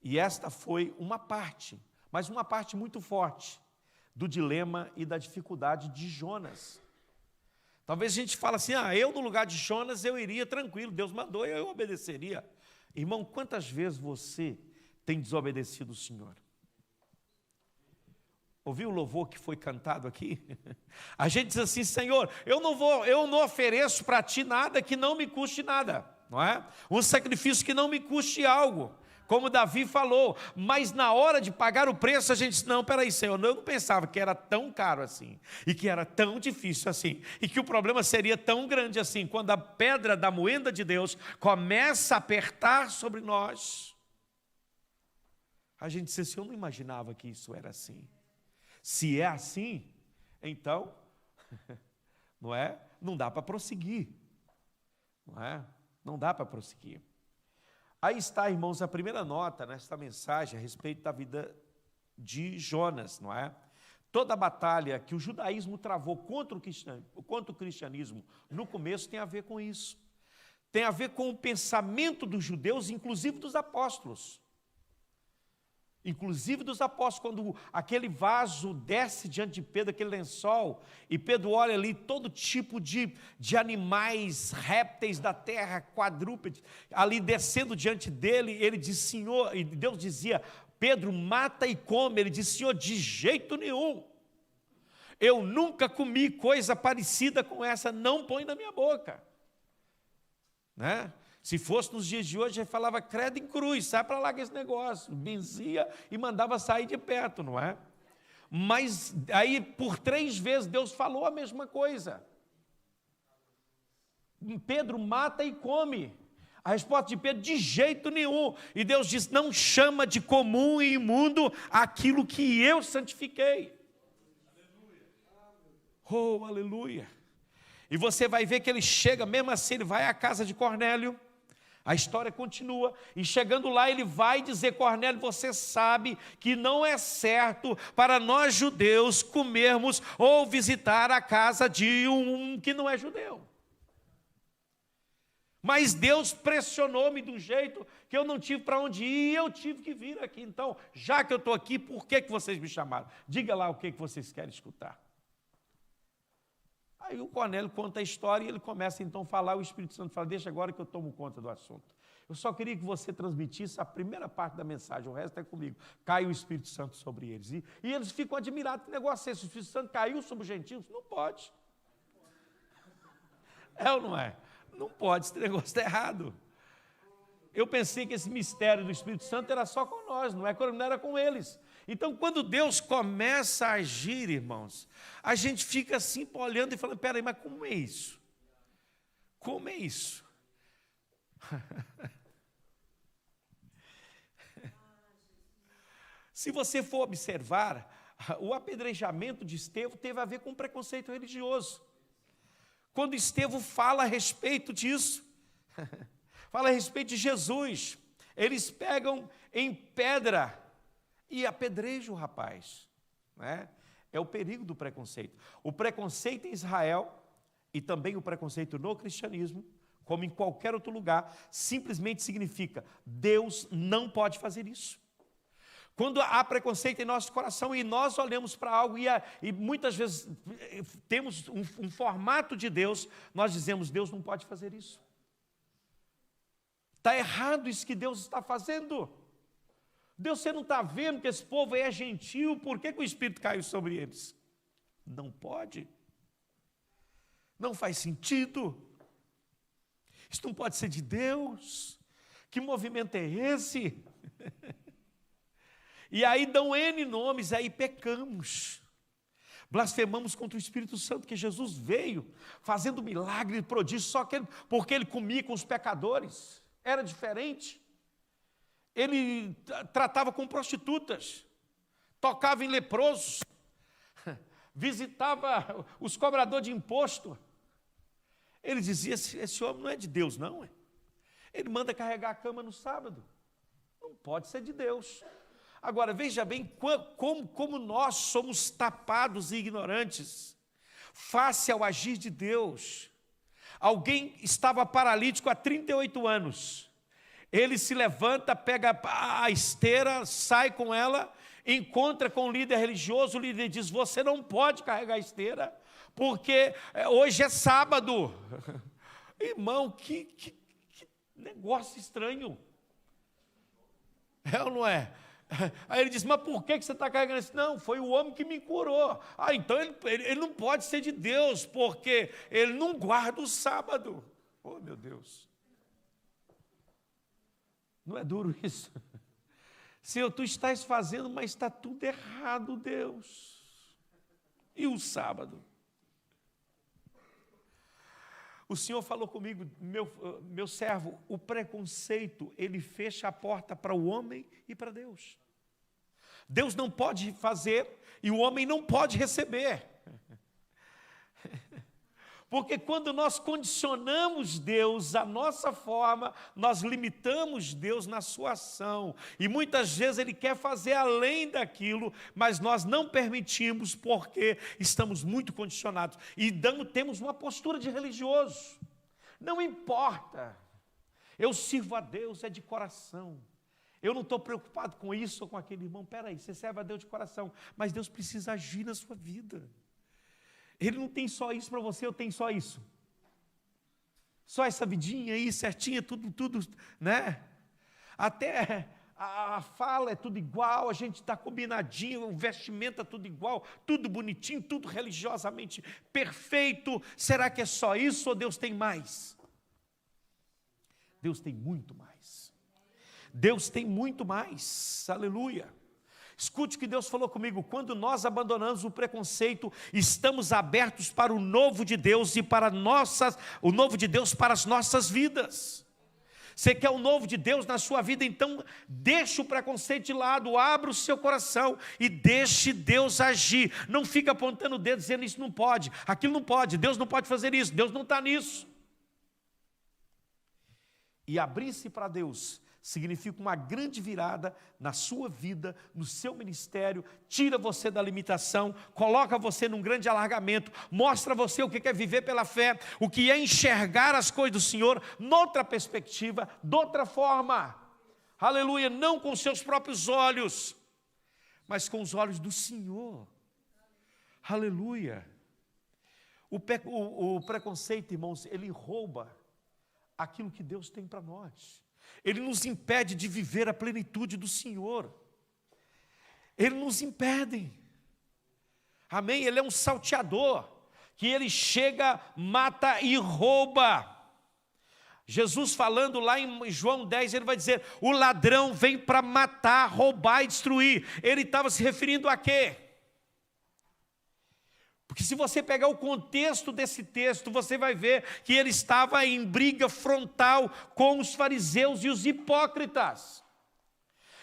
e esta foi uma parte, mas uma parte muito forte, do dilema e da dificuldade de Jonas. Talvez a gente fale assim: eu no lugar de Jonas eu iria tranquilo, Deus mandou e eu obedeceria. Irmão, quantas vezes você tem desobedecido o Senhor? Ouviu o louvor que foi cantado aqui? A gente diz assim: Senhor, eu não ofereço para ti nada que não me custe nada, não é? Um sacrifício que não me custe algo, como Davi falou. Mas na hora de pagar o preço, a gente diz: não, peraí, Senhor, eu não pensava que era tão caro assim, e que era tão difícil assim, e que o problema seria tão grande assim. Quando a pedra da moenda de Deus começa a apertar sobre nós, a gente diz assim: eu não imaginava que isso era assim. Se é assim, então, não é? Não dá para prosseguir, não é? Não dá para prosseguir. Aí está, irmãos, a primeira nota nesta mensagem a respeito da vida de Jonas, não é? Toda a batalha que o judaísmo travou contra o cristianismo no começo tem a ver com isso. Tem a ver com o pensamento dos judeus, inclusive dos apóstolos. Inclusive dos apóstolos, quando aquele vaso desce diante de Pedro, aquele lençol, e Pedro olha ali todo tipo de animais, répteis da terra, quadrúpedes, ali descendo diante dele, ele diz: Senhor, e Deus dizia: Pedro, mata e come. Ele diz: Senhor, de jeito nenhum, eu nunca comi coisa parecida com essa, não põe na minha boca, né? Se fosse nos dias de hoje, ele falava: credo em cruz, sai para lá com esse negócio, benzia e mandava sair de perto, não é? Mas aí por 3 vezes Deus falou a mesma coisa: Pedro, mata e come. A resposta de Pedro: de jeito nenhum. E Deus diz: não chama de comum e imundo aquilo que eu santifiquei. Oh, aleluia. E você vai ver que ele chega, mesmo assim ele vai à casa de Cornélio. A história continua, e chegando lá ele vai dizer: Cornélio, você sabe que não é certo para nós judeus comermos ou visitar a casa de um que não é judeu. Mas Deus pressionou-me de um jeito que eu não tive para onde ir, e eu tive que vir aqui. Então, já que eu estou aqui, por que vocês me chamaram? Diga lá o que vocês querem escutar. Aí o Cornélio conta a história e ele começa então a falar. O Espírito Santo fala: deixa agora que eu tomo conta do assunto. Eu só queria que você transmitisse a primeira parte da mensagem, o resto é comigo. Cai o Espírito Santo sobre eles. E eles ficam admirados: que negócio é esse? O Espírito Santo caiu sobre os gentios? Não pode. É ou não é? Não pode, esse negócio está errado. Eu pensei que esse mistério do Espírito Santo era só com nós, não era com eles. Então, quando Deus começa a agir, irmãos, a gente fica assim olhando e falando: peraí, mas como é isso? Como é isso? Se você for observar, o apedrejamento de Estevão teve a ver com preconceito religioso. Quando Estevão fala a respeito disso, fala a respeito de Jesus, eles pegam em pedra e apedrejam o rapaz, né? É o perigo do preconceito. O preconceito em Israel e também o preconceito no cristianismo, como em qualquer outro lugar, simplesmente significa: Deus não pode fazer isso. Quando há preconceito em nosso coração e nós olhamos para algo e muitas vezes temos um formato de Deus, nós dizemos: Deus não pode fazer isso. Está errado isso que Deus está fazendo. Deus, você não está vendo que esse povo é gentil? Por que o Espírito caiu sobre eles? Não pode. Não faz sentido. Isso não pode ser de Deus. Que movimento é esse? E aí dão N nomes, aí pecamos. Blasfemamos contra o Espírito Santo, que Jesus veio fazendo milagre e prodígio, só que porque ele comia com os pecadores. Era diferente. Ele tratava com prostitutas, tocava em leprosos, visitava os cobradores de imposto. Ele dizia: esse homem não é de Deus, não. Ele manda carregar a cama no sábado. Não pode ser de Deus. Agora, veja bem como nós somos tapados e ignorantes face ao agir de Deus. Alguém estava paralítico há 38 anos. Ele se levanta, pega a esteira, sai com ela, encontra com o líder religioso. O líder diz: você não pode carregar a esteira, porque hoje é sábado. Irmão, que negócio estranho. É ou não é? Aí ele disse, mas por que você está carregando isso? Não, foi o homem que me curou. Então ele não pode ser de Deus, porque ele não guarda o sábado. Oh, meu Deus. Não é duro isso? Senhor, tu estás fazendo, mas está tudo errado, Deus. E o sábado? O Senhor falou comigo, meu servo, o preconceito, ele fecha a porta para o homem e para Deus. Deus não pode fazer e o homem não pode receber. Porque quando nós condicionamos Deus à nossa forma, nós limitamos Deus na sua ação. E muitas vezes Ele quer fazer além daquilo, mas nós não permitimos porque estamos muito condicionados. E temos uma postura de religioso. Não importa, eu sirvo a Deus, é de coração. Eu não estou preocupado com isso ou com aquele irmão. Peraí, você serve a Deus de coração, mas Deus precisa agir na sua vida. Ele não tem só isso para você, eu tenho só isso. Só essa vidinha aí, certinha, tudo, né? Até a fala é tudo igual, a gente está combinadinho, o vestimento é tudo igual, tudo bonitinho, tudo religiosamente perfeito. Será que é só isso ou Deus tem mais? Deus tem muito mais. Deus tem muito mais. Aleluia. Escute o que Deus falou comigo, quando nós abandonamos o preconceito, estamos abertos para o novo de Deus e para o novo de Deus para as nossas vidas. Você quer o novo de Deus na sua vida, então deixe o preconceito de lado, abra o seu coração e deixe Deus agir. Não fica apontando o dedo dizendo isso não pode, aquilo não pode, Deus não pode fazer isso, Deus não está nisso. E abrir-se para Deus significa uma grande virada na sua vida, no seu ministério, tira você da limitação, coloca você num grande alargamento, mostra você o que é viver pela fé, o que é enxergar as coisas do Senhor noutra perspectiva, de outra forma. Aleluia, não com seus próprios olhos, mas com os olhos do Senhor. Aleluia. O preconceito, irmãos, ele rouba aquilo que Deus tem para nós. Ele nos impede de viver a plenitude do Senhor. Ele nos impede. Amém? Ele é um salteador, que ele chega, mata e rouba. Jesus falando lá em João 10, ele vai dizer, o ladrão vem para matar, roubar e destruir. Ele estava se referindo a quê? Porque se você pegar o contexto desse texto, você vai ver que ele estava em briga frontal com os fariseus e os hipócritas.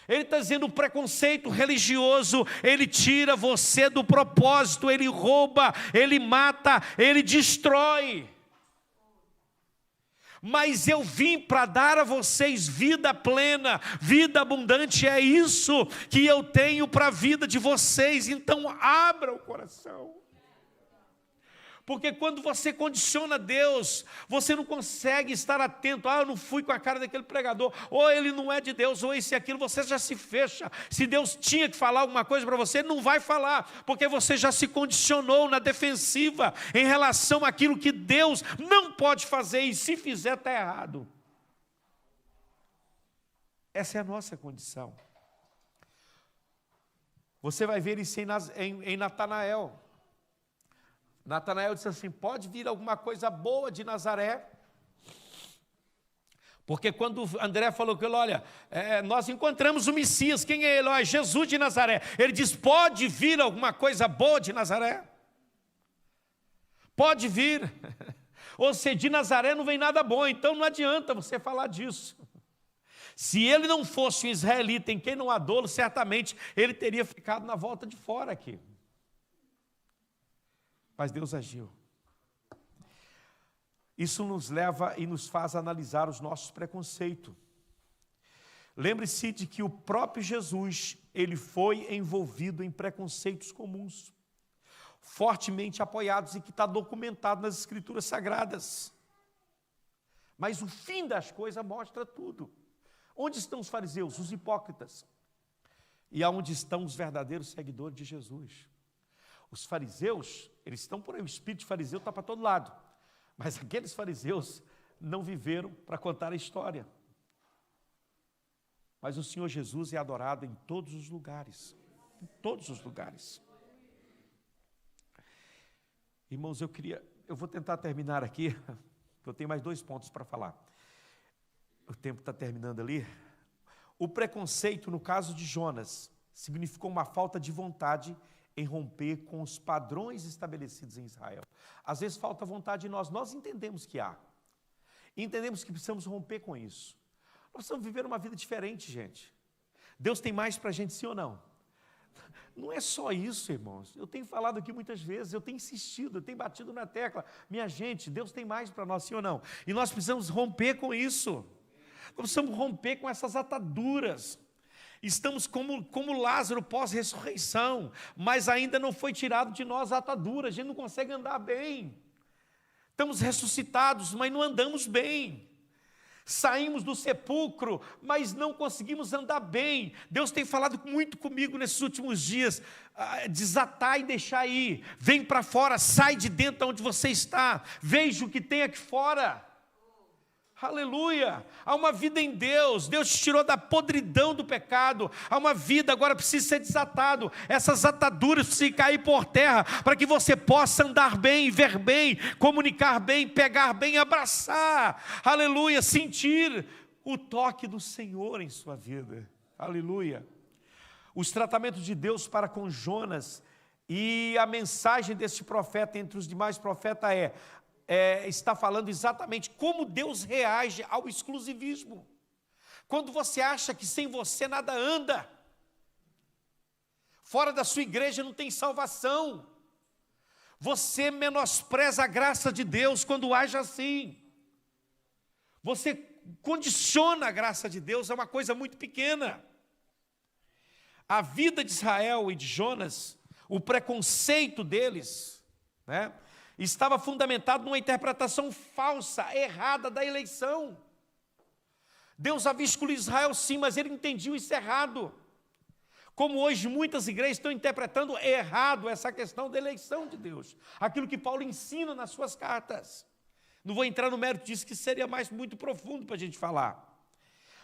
Ele está dizendo, o preconceito religioso, ele tira você do propósito, ele rouba, ele mata, ele destrói. Mas eu vim para dar a vocês vida plena, vida abundante, é isso que eu tenho para a vida de vocês, então abra o coração. Porque quando você condiciona Deus, você não consegue estar atento. Eu não fui com a cara daquele pregador, ou ele não é de Deus, ou isso e aquilo, você já se fecha. Se Deus tinha que falar alguma coisa para você, não vai falar, porque você já se condicionou na defensiva em relação àquilo que Deus não pode fazer, e se fizer está errado. Essa é a nossa condição. Você vai ver isso em Natanael. Natanael disse assim, pode vir alguma coisa boa de Nazaré? Porque quando André falou que ele, olha, nós encontramos o Messias, quem é ele? É Jesus de Nazaré. Ele diz, pode vir alguma coisa boa de Nazaré? Pode vir. Ou seja, de Nazaré não vem nada bom, então não adianta você falar disso. Se ele não fosse um israelita em quem não há dolo, certamente ele teria ficado na volta de fora aqui. Mas Deus agiu. Isso nos leva e nos faz analisar os nossos preconceitos. Lembre-se de que o próprio Jesus, ele foi envolvido em preconceitos comuns, fortemente apoiados e que está documentado nas Escrituras Sagradas. Mas o fim das coisas mostra tudo. Onde estão os fariseus, os hipócritas? E aonde estão os verdadeiros seguidores de Jesus? Os fariseus, eles estão por aí, o espírito de fariseu está para todo lado. Mas aqueles fariseus não viveram para contar a história. Mas o Senhor Jesus é adorado em todos os lugares. Em todos os lugares. Irmãos, eu vou tentar terminar aqui, eu tenho mais 2 pontos para falar. O tempo está terminando ali. O preconceito, no caso de Jonas, significou uma falta de vontade em romper com os padrões estabelecidos em Israel. Às vezes falta vontade em nós entendemos que há. Entendemos que precisamos romper com isso. Nós precisamos viver uma vida diferente, gente. Deus tem mais para a gente, sim ou não? Não é só isso, irmãos. Eu tenho falado aqui muitas vezes, eu tenho insistido, eu tenho batido na tecla. Minha gente, Deus tem mais para nós, sim ou não? E nós precisamos romper com isso. Nós precisamos romper com essas ataduras. Estamos como Lázaro pós-ressurreição, mas ainda não foi tirado de nós a atadura, a gente não consegue andar bem. Estamos ressuscitados, mas não andamos bem. Saímos do sepulcro, mas não conseguimos andar bem. Deus tem falado muito comigo nesses últimos dias. Desatar e deixar ir. Vem para fora, sai de dentro de onde você está. Veja o que tem aqui fora. Aleluia, há uma vida em Deus, Deus te tirou da podridão do pecado, há uma vida, agora precisa ser desatado, essas ataduras precisam cair por terra, para que você possa andar bem, ver bem, comunicar bem, pegar bem, abraçar, aleluia, sentir o toque do Senhor em sua vida, aleluia. Os tratamentos de Deus para com Jonas e a mensagem deste profeta entre os demais profetas está falando exatamente como Deus reage ao exclusivismo. Quando você acha que sem você nada anda, fora da sua igreja não tem salvação, você menospreza a graça de Deus quando age assim. Você condiciona a graça de Deus a uma coisa muito pequena. A vida de Israel e de Jonas, o preconceito deles, né, estava fundamentado numa interpretação falsa, errada da eleição. Deus havia escolhido Israel sim, mas ele entendia isso errado. Como hoje muitas igrejas estão interpretando errado essa questão da eleição de Deus. Aquilo que Paulo ensina nas suas cartas. Não vou entrar no mérito disso, que seria muito profundo para a gente falar.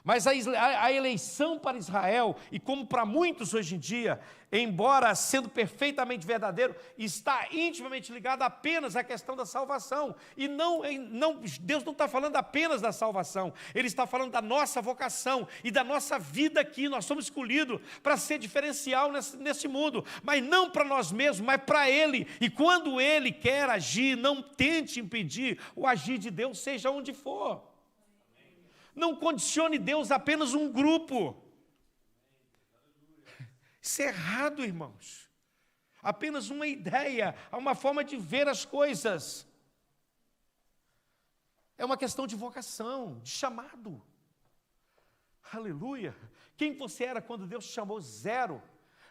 Mas a eleição para Israel, e como para muitos hoje em dia, embora sendo perfeitamente verdadeiro, está intimamente ligado apenas à questão da salvação. E Deus não está falando apenas da salvação, Ele está falando da nossa vocação e da nossa vida aqui. Nós somos escolhidos para ser diferencial nesse mundo, mas não para nós mesmos, mas para Ele. E quando Ele quer agir, não tente impedir o agir de Deus, seja onde for. Não condicione Deus a apenas um grupo. Isso é errado, irmãos. Apenas uma ideia, uma forma de ver as coisas. É uma questão de vocação, de chamado. Aleluia. Quem você era quando Deus te chamou? Zero.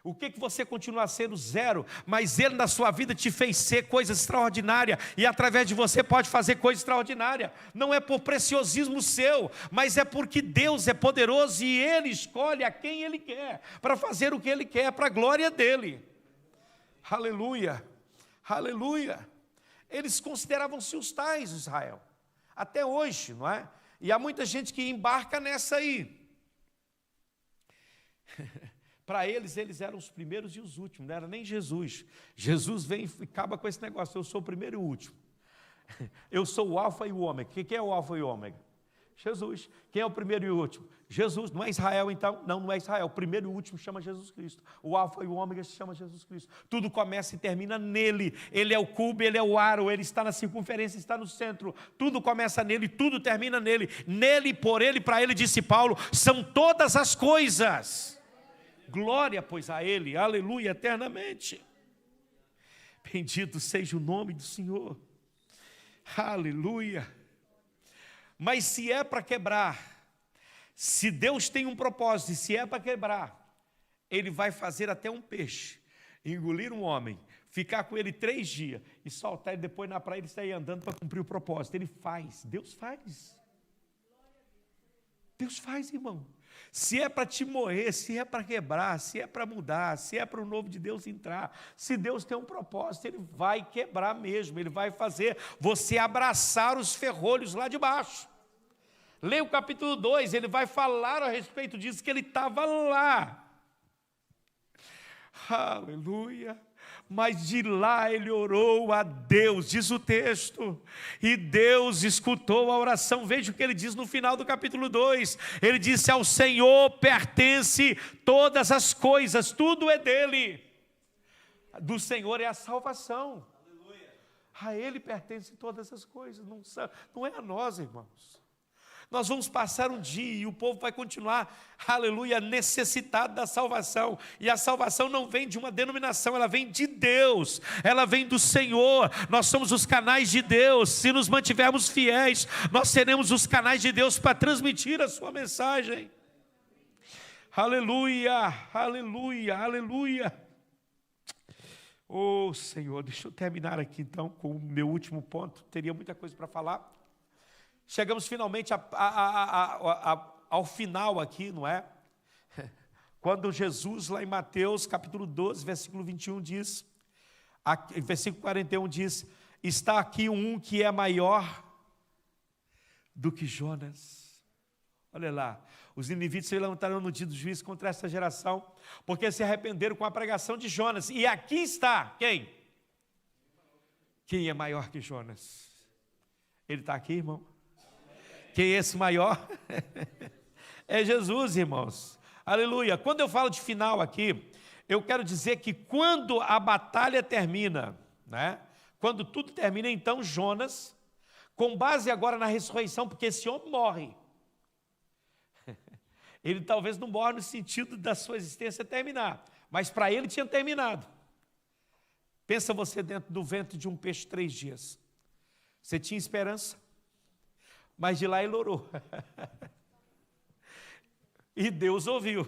O que você continua sendo? Zero, mas Ele na sua vida te fez ser coisa extraordinária, e através de você pode fazer coisa extraordinária. Não é por preciosismo seu, mas é porque Deus é poderoso e Ele escolhe a quem Ele quer, para fazer o que Ele quer, para a glória dEle. Aleluia, aleluia. Eles consideravam-se os tais, Israel, até hoje, não é? E há muita gente que embarca nessa aí. Para eles eram os primeiros e os últimos, não era nem Jesus. Jesus vem e acaba com esse negócio, eu sou o primeiro e o último. Eu sou o alfa e o ômega. Quem é o alfa e o ômega? Jesus. Quem é o primeiro e o último? Jesus. Não é Israel então? Não é Israel. O primeiro e o último chama Jesus Cristo. O alfa e o ômega se chama Jesus Cristo. Tudo começa e termina nele. Ele é o cubo, ele é o aro, ele está na circunferência, está no centro. Tudo começa nele, tudo termina nele. Nele, por ele, para ele, disse Paulo, são todas as coisas. Glória, pois, a Ele, aleluia, eternamente. Bendito seja o nome do Senhor, aleluia. Mas se é para quebrar, se Deus tem um propósito, e se é para quebrar, Ele vai fazer até um peixe, engolir um homem, ficar com ele 3 dias, e soltar ele depois na praia e sair andando para cumprir o propósito. Ele faz, Deus faz. Deus faz, irmão. Se é para te morrer, se é para quebrar, se é para mudar, se é para o novo de Deus entrar, se Deus tem um propósito, Ele vai quebrar mesmo, Ele vai fazer você abraçar os ferrolhos lá de baixo. Leia o capítulo 2, ele vai falar a respeito disso, que ele estava lá. Aleluia. Mas de lá ele orou a Deus, diz o texto, e Deus escutou a oração. Veja o que ele diz no final do capítulo 2, ele disse: ao Senhor pertence todas as coisas, tudo é dele, do Senhor é a salvação, a ele pertencem todas as coisas, não é a nós, irmãos. Nós vamos passar um dia e o povo vai continuar, aleluia, necessitado da salvação. E a salvação não vem de uma denominação, ela vem de Deus, ela vem do Senhor. Nós somos os canais de Deus. Se nos mantivermos fiéis, nós seremos os canais de Deus para transmitir a sua mensagem. Aleluia, aleluia, aleluia. Oh Senhor, deixa eu terminar aqui então com o meu último ponto. Teria muita coisa para falar. Chegamos finalmente ao final aqui, não é? Quando Jesus, lá em Mateus, capítulo 12, versículo 21, diz, versículo 41 diz: está aqui um que é maior do que Jonas. Olha lá, os ninivitas se levantaram no dia do juízo contra essa geração, porque se arrependeram com a pregação de Jonas. E aqui está, quem? Quem é maior que Jonas? Ele está aqui, irmão? Quem é esse maior? É Jesus, irmãos. Aleluia. Quando eu falo de final aqui, eu quero dizer que quando a batalha termina, né? Quando tudo termina, então Jonas, com base agora na ressurreição, porque esse homem morre. Ele talvez não morre no sentido da sua existência terminar, mas para ele tinha terminado. Pensa você dentro do ventre de um peixe 3 dias. Você tinha esperança? Mas de lá ele orou. E Deus ouviu.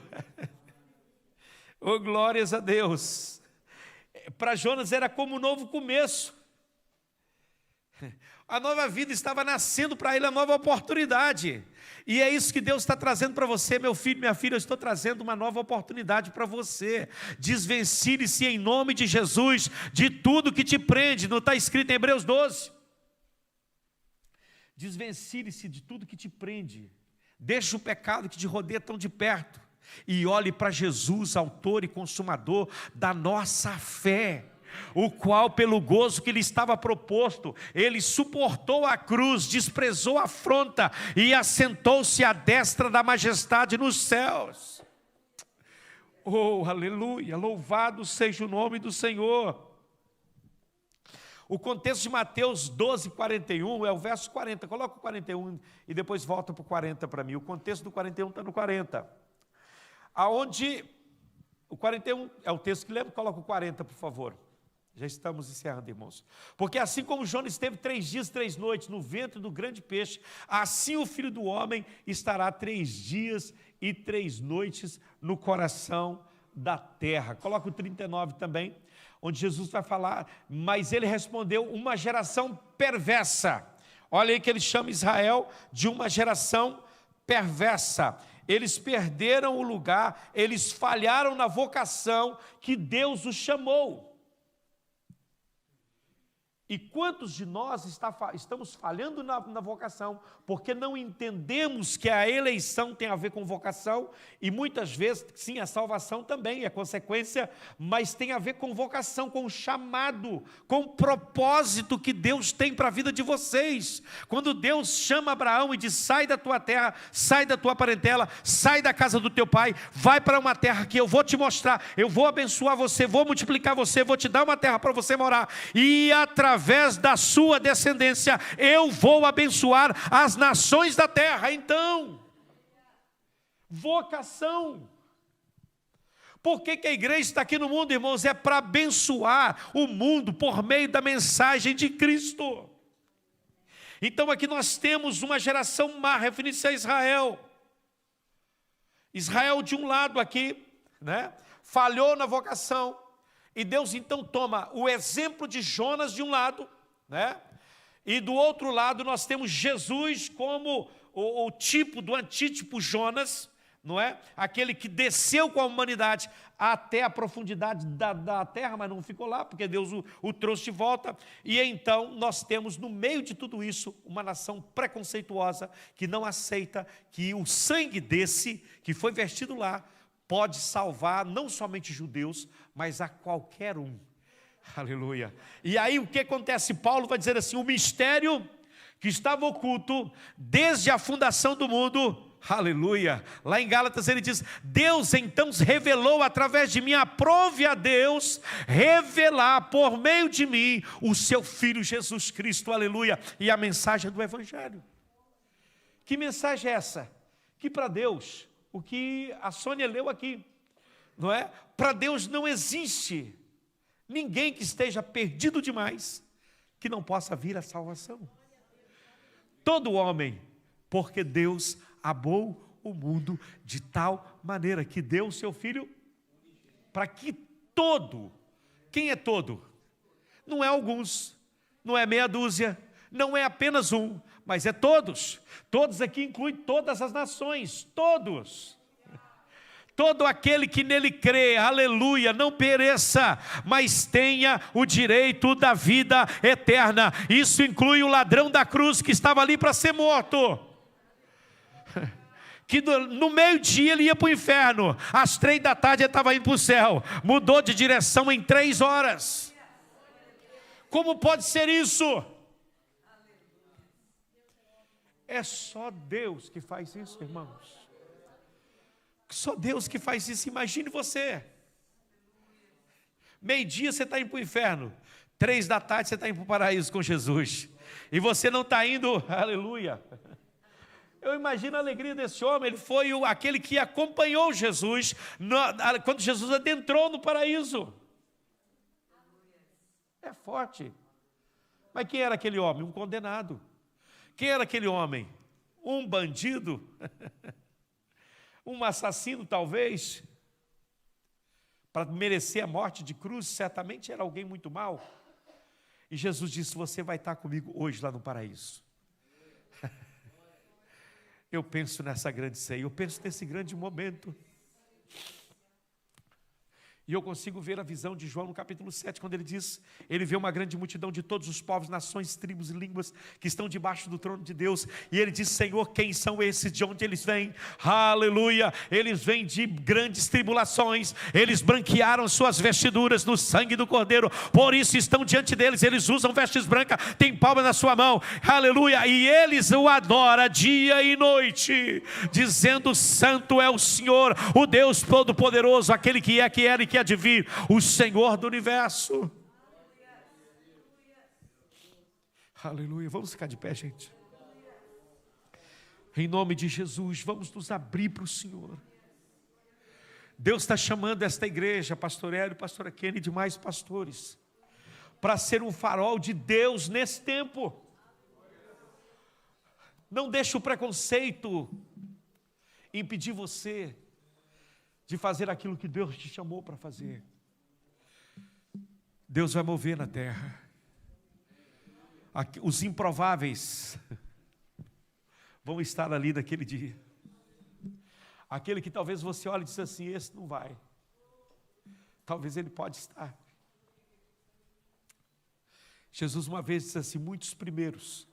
Oh, glórias a Deus. Para Jonas era como um novo começo. A nova vida estava nascendo para ele, a nova oportunidade. E é isso que Deus está trazendo para você, meu filho, minha filha. Eu estou trazendo uma nova oportunidade para você. Desvencilhe-se em nome de Jesus de tudo que te prende. Não está escrito em Hebreus 12? Desvencilhe-se de tudo que te prende. Deixe o pecado que te rodeia tão de perto. E olhe para Jesus, autor e consumador da nossa fé, o qual, pelo gozo que lhe estava proposto, ele suportou a cruz, desprezou a afronta e assentou-se à destra da majestade nos céus. Oh, aleluia, louvado seja o nome do Senhor. O contexto de Mateus 12, 41 é o verso 40. Coloca o 41 e depois volta para o 40 para mim. O contexto do 41 está no 40. Aonde o 41 é o texto que lembra, coloca o 40, por favor. Já estamos encerrando, irmãos. Porque assim como Jonas esteve 3 dias e 3 noites no ventre do grande peixe, assim o Filho do Homem estará 3 dias e 3 noites no coração da terra. Coloca o 39 também, onde Jesus vai falar, mas ele respondeu: uma geração perversa. Olha aí que ele chama Israel de uma geração perversa. Eles perderam o lugar, eles falharam na vocação que Deus os chamou. E quantos de nós estamos falhando na vocação, porque não entendemos que a eleição tem a ver com vocação, e muitas vezes, sim, a salvação também é consequência, mas tem a ver com vocação, com chamado, com o propósito que Deus tem para a vida de vocês. Quando Deus chama Abraão e diz: sai da tua terra, sai da tua parentela, sai da casa do teu pai, vai para uma terra que eu vou te mostrar, eu vou abençoar você, vou multiplicar você, vou te dar uma terra para você morar, e através da sua descendência eu vou abençoar as nações da terra. Então, vocação. Por que a igreja está aqui no mundo, irmãos? É para abençoar o mundo por meio da mensagem de Cristo. Então aqui nós temos uma geração má, referindo-se a Israel. Israel de um lado aqui, né, falhou na vocação. E Deus então toma o exemplo de Jonas de um lado, né? E do outro lado nós temos Jesus como o tipo do antítipo Jonas, não é? Aquele que desceu com a humanidade até a profundidade da terra, mas não ficou lá, porque Deus o trouxe de volta. E então nós temos no meio de tudo isso uma nação preconceituosa que não aceita que o sangue desse que foi vertido lá pode salvar não somente judeus, mas a qualquer um. Aleluia. E aí o que acontece? Paulo vai dizer assim: o mistério que estava oculto desde a fundação do mundo. Aleluia. Lá em Gálatas ele diz: Deus então revelou através de mim. Aprove a Deus revelar por meio de mim o seu Filho Jesus Cristo. Aleluia. E a mensagem do Evangelho. Que mensagem é essa? Que para Deus, o que a Sônia leu aqui, não é? Para Deus não existe ninguém que esteja perdido demais que não possa vir à salvação. Todo homem, porque Deus amou o mundo de tal maneira que deu o seu Filho, para que todo, quem é todo? Não é alguns, não é meia dúzia, não é apenas um, mas é todos. Todos aqui inclui todas as nações, todos. Todo aquele que nele crê, aleluia, não pereça, mas tenha o direito da vida eterna. Isso inclui o ladrão da cruz que estava ali para ser morto. Que no meio-dia ele ia para o inferno, às 3 da tarde ele estava indo para o céu, mudou de direção em 3 horas. Como pode ser isso? É só Deus que faz isso, irmãos. Só Deus que faz isso. Imagine você, meio-dia você está indo para o inferno, 3 da tarde você está indo para o paraíso com Jesus, e você não está indo, aleluia. Eu imagino a alegria desse homem. Ele foi aquele que acompanhou Jesus quando Jesus adentrou no paraíso. É forte. Mas quem era aquele homem? Um condenado. Quem era aquele homem? Um bandido? Um assassino, talvez? Para merecer a morte de cruz, certamente era alguém muito mau. E Jesus disse: você vai estar comigo hoje lá no paraíso. Eu penso nessa grande ceia, eu penso nesse grande momento. E eu consigo ver a visão de João no capítulo 7, quando ele diz, ele vê uma grande multidão de todos os povos, nações, tribos e línguas que estão debaixo do trono de Deus. E ele diz: Senhor, quem são esses? De onde eles vêm? Aleluia! Eles vêm de grandes tribulações, eles branquearam suas vestiduras no sangue do Cordeiro, por isso estão diante deles. Eles usam vestes brancas, têm palmas na sua mão, aleluia, e eles o adoram dia e noite, dizendo: Santo é o Senhor, o Deus Todo-Poderoso, aquele que é, que era e que há de vir, o Senhor do universo. Aleluia. Vamos ficar de pé, gente. Em nome de Jesus, vamos nos abrir para o Senhor. Deus está chamando esta igreja, pastor Hélio, pastora Kenny e demais pastores, para ser um farol de Deus nesse tempo. Não deixe o preconceito impedir você de fazer aquilo que Deus te chamou para fazer. Deus vai mover na terra. Os improváveis vão estar ali naquele dia. Aquele que talvez você olhe e diz assim: esse não vai. Talvez ele pode estar. Jesus uma vez disse assim: muitos primeiros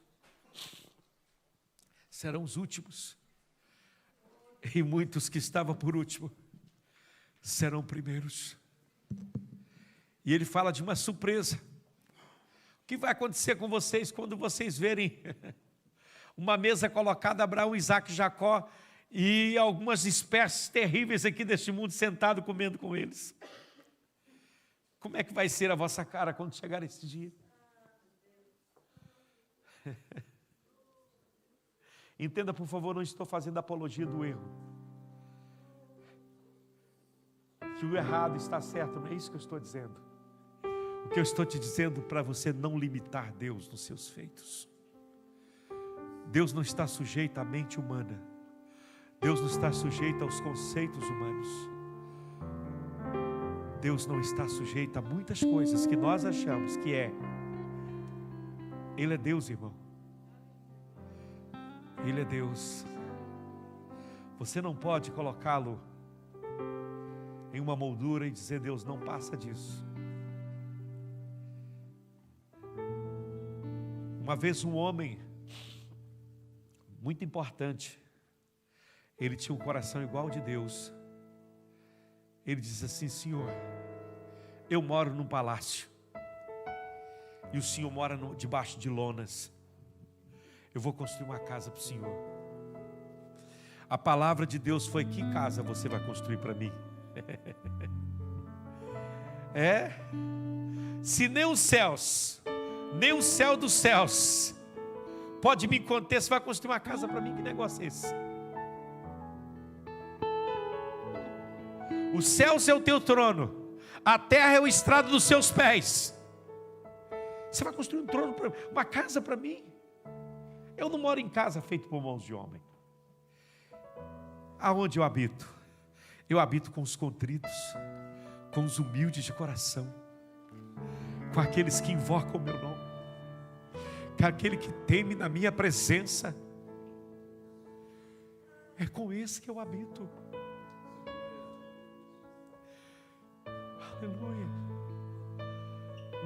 serão os últimos, e muitos que estavam por último serão primeiros. E ele fala de uma surpresa. O que vai acontecer com vocês quando vocês verem uma mesa colocada, Abraão, Isaac e Jacó, e algumas espécies terríveis aqui deste mundo sentado comendo com eles? Como é que vai ser a vossa cara quando chegar esse dia? Entenda, por favor, não estou fazendo apologia do erro. Que o errado está certo, não é isso que eu estou dizendo. O que eu estou te dizendo para você não limitar Deus nos seus feitos. Deus não está sujeito à mente humana. Deus não está sujeito aos conceitos humanos. Deus não está sujeito a muitas coisas que nós achamos que é. Ele é Deus, irmão. Ele é Deus. Você não pode colocá-lo em uma moldura e dizer: Deus, não passa disso. Uma vez um homem muito importante, ele tinha um coração igual ao de Deus. Ele disse assim: Senhor, eu moro num palácio e o Senhor mora debaixo de lonas. Eu vou construir uma casa para o Senhor. A palavra de Deus foi: que casa você vai construir para mim? Se nem os céus, nem o céu dos céus pode me conter, você vai construir uma casa para mim? Que negócio é esse? Os céus é o teu trono, a terra é o estrado dos seus pés. Você vai construir um trono, uma casa para mim? Eu não moro em casa feito por mãos de homem. Aonde eu habito? Eu habito com os contritos, com os humildes de coração, com aqueles que invocam o meu nome, com aquele que teme na minha presença. É com esse que eu habito. Aleluia.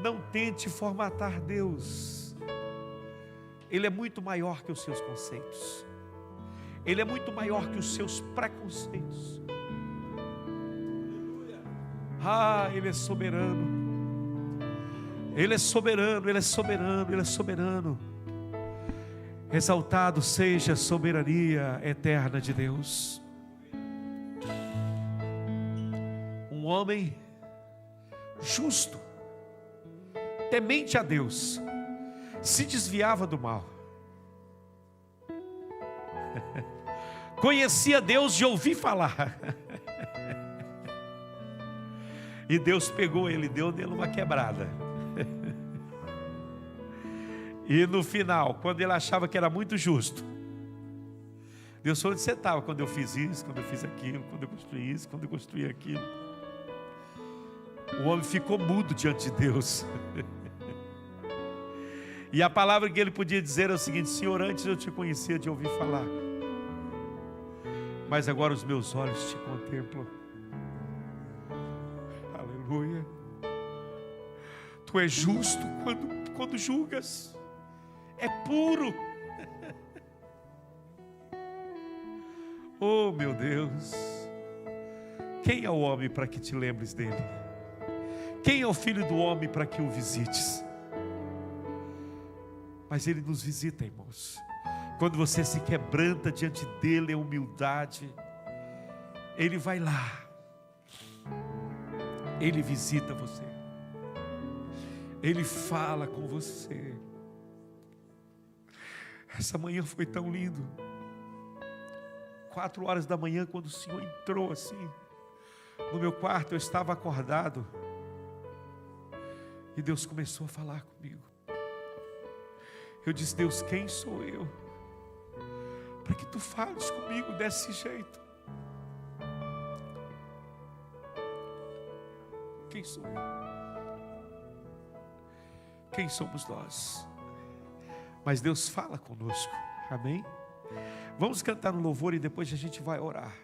Não tente formatar Deus. Ele é muito maior que os seus conceitos. Ele é muito maior que os seus preconceitos. Ele é soberano. Ele é soberano, Ele é soberano, Ele é soberano. Exaltado seja a soberania eterna de Deus. Um homem justo, temente a Deus, se desviava do mal. Conhecia Deus de ouvir falar. E Deus pegou ele, deu nele uma quebrada. E no final, quando ele achava que era muito justo, Deus falou: onde você estava quando eu fiz isso, quando eu fiz aquilo, quando eu construí isso, quando eu construí aquilo? O homem ficou mudo diante de Deus. E a palavra que ele podia dizer é o seguinte: Senhor, antes eu te conhecia de ouvir falar, mas agora os meus olhos te contemplam. Aleluia. Tu és justo quando julgas, é puro. Oh meu Deus, quem é o homem para que te lembres dele? Quem é o filho do homem para que o visites? Mas ele nos visita, irmãos. Quando você se quebranta diante dele em humildade, ele vai lá, ele visita você, ele fala com você. Essa manhã foi tão lindo. 4 horas da manhã, quando o Senhor entrou assim no meu quarto, eu estava acordado e Deus começou a falar comigo. Eu disse: Deus, quem sou eu para que tu fales comigo desse jeito? Quem sou eu? Quem somos nós? Mas Deus fala conosco, amém? Vamos cantar no louvor e depois a gente vai orar.